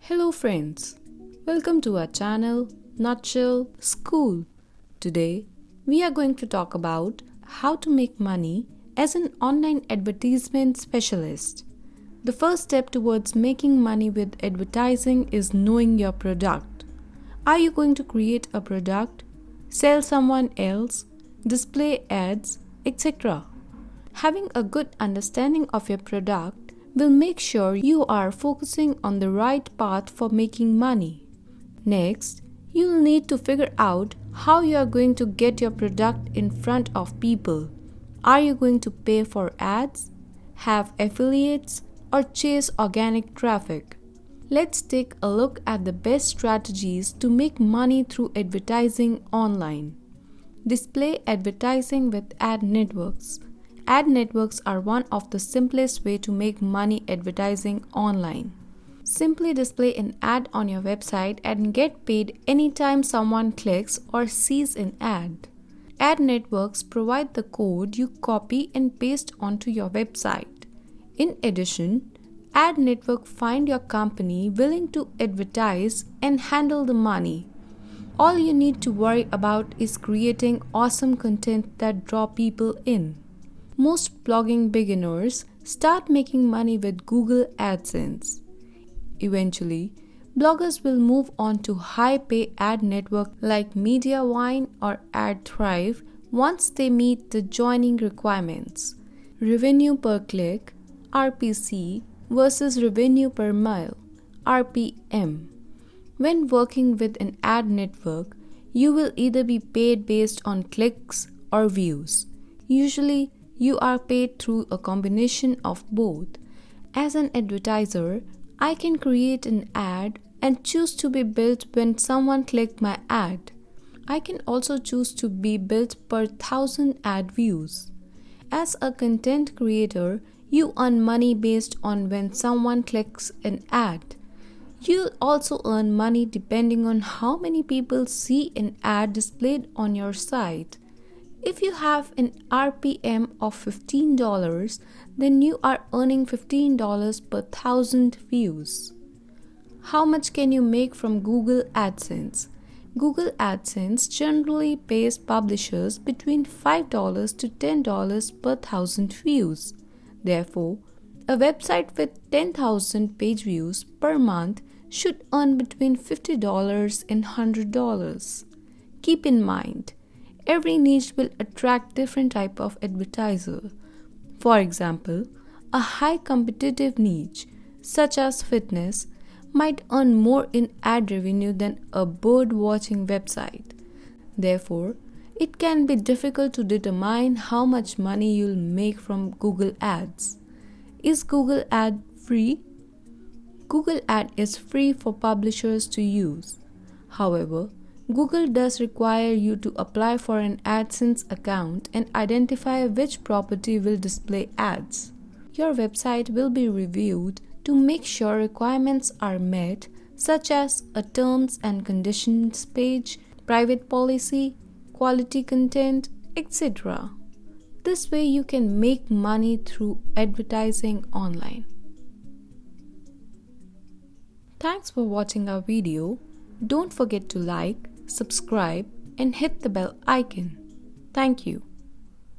Hello friends, welcome to our channel Nutshell School. Today we are going to talk about how to make money as an online advertisement specialist. The first step towards making money with advertising is knowing your product. Are you going to create a product, sell someone else, display ads, etc.? Having a good understanding of your product will make sure you are focusing on the right path for making money. Next, you'll need to figure out how you are going to get your product in front of people. Are you going to pay for ads, have affiliates, or chase organic traffic? Let's take a look at the best strategies to make money through advertising online. Display advertising with ad networks. Ad networks are one of the simplest way to make money advertising online. Simply display an ad on your website and get paid anytime someone clicks or sees an ad. Ad networks provide the code you copy and paste onto your website. In addition, ad network find your company willing to advertise and handle the money. All you need to worry about is creating awesome content that draw people in. Most blogging beginners start making money with Google AdSense. Eventually, bloggers will move on to high-pay ad networks like Mediavine or AdThrive once they meet the joining requirements. Revenue per click (RPC) versus revenue per mile (RPM). When working with an ad network, you will either be paid based on clicks or views. Usually, you are paid through a combination of both. As an advertiser, I can create an ad and choose to be billed when someone clicked my ad. I can also choose to be billed per 1,000 ad views. As a content creator, you earn money based on when someone clicks an ad. You'll also earn money depending on how many people see an ad displayed on your site. If you have an RPM of $15, then you are earning $15 per 1,000 views. How much can you make from Google AdSense? Google AdSense generally pays publishers between $5 to $10 per 1,000 views. Therefore, a website with 10,000 page views per month should earn between $50 and $100. Keep in mind, every niche will attract different type of advertiser. For example, a high competitive niche, such as fitness, might earn more in ad revenue than a bird watching website. Therefore, it can be difficult to determine how much money you'll make from Google Ads. Is Google Ad free? Google Ad is free for publishers to use. However, Google does require you to apply for an AdSense account and identify which property will display ads. Your website will be reviewed to make sure requirements are met, such as a terms and conditions page, private policy, quality content, etc. This way you can make money through advertising online. Thanks for watching our video. Don't forget to like, subscribe, and hit the bell icon. Thank you.